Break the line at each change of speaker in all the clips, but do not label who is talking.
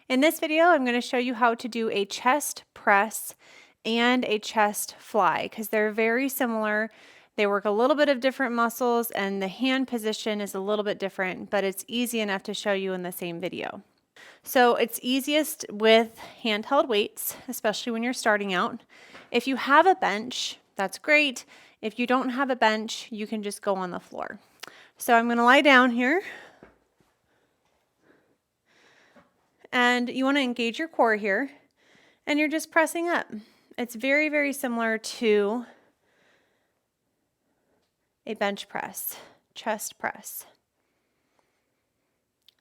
In this video, I'm going to show you how to do a chest press and a chest fly because they're very similar. They work a little bit of different muscles and the hand position is a little bit different, but it's easy enough to show you in the same video. So it's easiest with handheld weights, especially when you're starting out. If you have a bench, that's great. If you don't have a bench, you can just go on the floor. So I'm going to lie down here. And you want to engage your core here, and you're just pressing up. It's very, very similar to a bench press, chest press.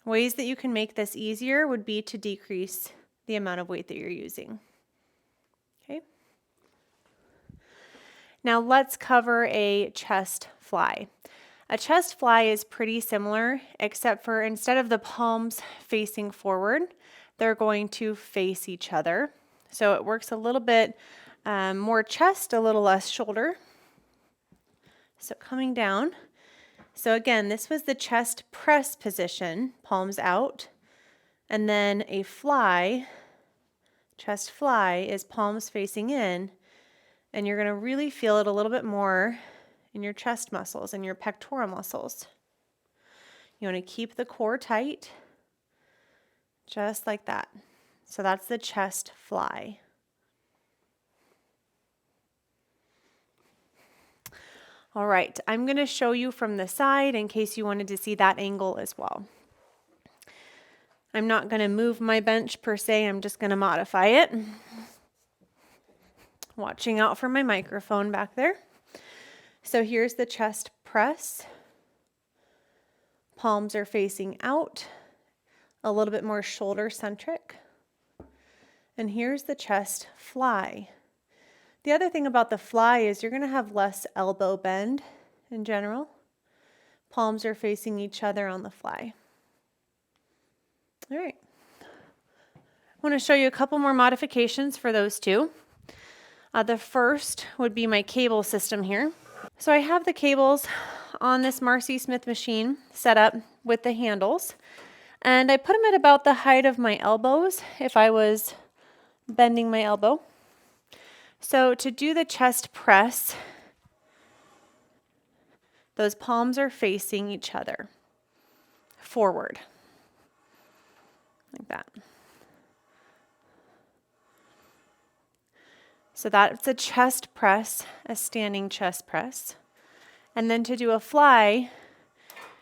Ways that you can make this easier would be to decrease the amount of weight that you're using. Okay. Now let's cover a chest fly. A chest fly is pretty similar, except for instead of the palms facing forward, they're going to face each other. So it works a little bit more chest, a little less shoulder. So coming down. So again, this was the chest press position, palms out. And then a fly, chest fly, is palms facing in. And you're going to really feel it a little bit more in your chest muscles and your pectoral muscles. You want to keep the core tight, just like that. So that's the chest fly. All right, I'm going to show you from the side in case you wanted to see that angle as well. I'm not going to move my bench per se, I'm just going to modify it. Watching out for my microphone back there. So here's the chest press. Palms are facing out, a little bit more shoulder centric. And here's the chest fly. The other thing about the fly is you're going to have less elbow bend in general. Palms are facing each other on the fly. All right. I want to show you a couple more modifications for those two. The first would be my cable system here. So I have the cables on this Marcy Smith machine set up with the handles, and I put them at about the height of my elbows if I was bending my elbow. So to do the chest press, those palms are facing each other forward, like that. So that's a chest press, a standing chest press. And then to do a fly,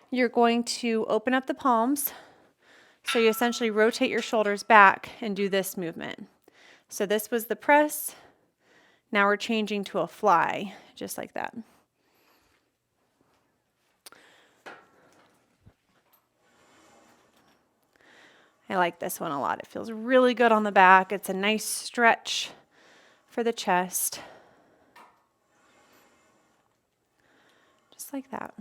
you're going to open up the palms. So you essentially rotate your shoulders back and do this movement. So this was the press. Now we're changing to a fly, just like that. I like this one a lot. It feels really good on the back. It's a nice stretch for the chest. Just like that.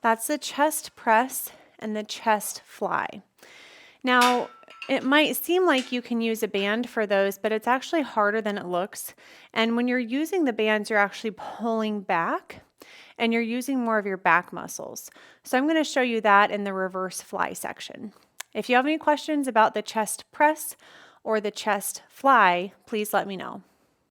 That's the chest press and the chest fly. Now, it might seem like you can use a band for those, but it's actually harder than it looks. And when you're using the bands, you're actually pulling back and you're using more of your back muscles. So I'm going to show you that in the reverse fly section. If you have any questions about the chest press or the chest fly, please let me know.